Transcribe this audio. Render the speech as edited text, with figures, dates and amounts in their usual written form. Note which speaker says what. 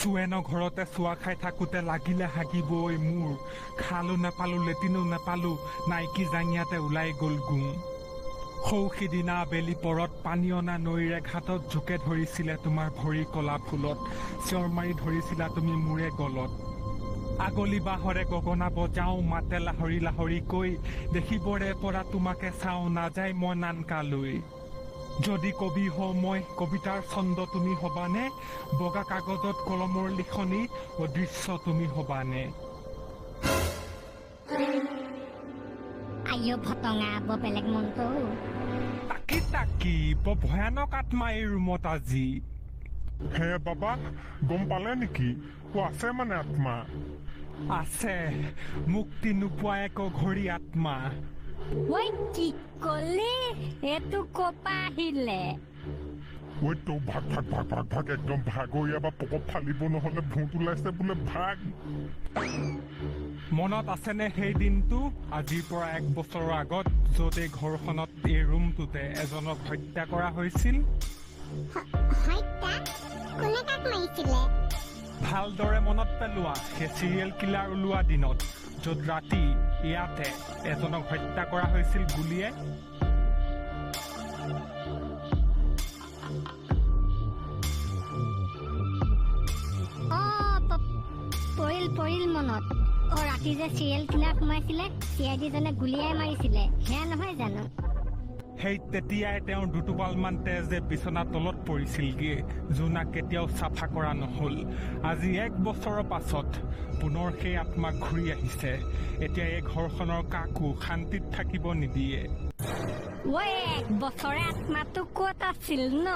Speaker 1: চুৱেনৰ ঘৰতে চোৱা খাই থাকোঁতে লাগিলে হাগিবই মোৰ। খালো নাপালো, লেটিনো নাপালো, নাইকি জাঙিয়াতে ওলাই গ'ল গুং। সৌ সিদিনা আবেলি পৰত পানী অনা নৈৰে ঘাটত জোকে ধৰিছিলে তোমাৰ ভৰি কলা ফুলত। চিঞৰ মাৰি ধৰিছিলা তুমি মোৰে গলত। আগলি বাঁহৰে গগনা বজাওঁ, মাতে লাহৰি লাহৰি কৈ, দেখিবৰে পৰা তোমাকে চাওঁ, নাযায় মই নানকালৈ। যদি কবি হওঁ মই, কবিতাৰ ছন্দ তুমি হবানে? বগা কাগজত কলমৰ লিখনি, অদৃশ্য তুমি হবানে?
Speaker 2: আইঅ ফটঙা, বৰ বেলেগ মনটো।
Speaker 1: তাকি বৰ ভয়ানক আত্মা এই ৰুমত আজি।
Speaker 3: হে বাবা, গম পালে নেকি? আছে মানে আত্মা।
Speaker 1: আছে, মুক্তি নোপোৱা এক অঘৰী আত্মা।
Speaker 2: ঐ কি কলি? এইটো কপা আহিলে?
Speaker 3: ঐ তো ভাগ ভাগ ভাগ ভাগ ভাগ, একদম ভাগৰীয়া বা পকত ফালিব, নহলে ভূত ওলাইছে বোলে, ভাগ।
Speaker 1: মনত আছেনে সেই দিনটো? আজিৰ পৰা 1 বছৰৰ আগত, য'ত এই ঘৰখনত, এই ৰুমটোতে এজনক হত্যা কৰা হৈছিল।
Speaker 2: হত্যা? কোনে কাক মাৰিছিলে?
Speaker 1: ভালদৰে মনত পেলোৱা, সেই চিৰিয়েল কিলাৰ ওলোৱা দিনত, য'ত ৰাতি ইয়াতে এজনক হত্যা কৰা হৈছিল গুলীয়ে।
Speaker 2: পৰিল মনত। ৰাতি যে চিৰিয়েল কিলাৰ সোমাইছিলে, CID জনে গুলীয়াই মাৰিছিলে, সেয়া নহয় জানো?
Speaker 1: সেই তেতিয়াই তেওঁৰ দুটোপালমান তেজে বিচনাৰ তলত পৰিছিলগে, জোনাক কেতিয়াও চাফা কৰা নহল। আজি 1 বছৰৰ পাছত পুনৰ সেই আত্মা ঘূৰি আহিছে। এতিয়া এই ঘৰখনৰ কাকো শান্তিত থাকিব নিদিয়ে।
Speaker 2: ঐ 1 বছৰে আত্মাটো ক'ত আছিল ন?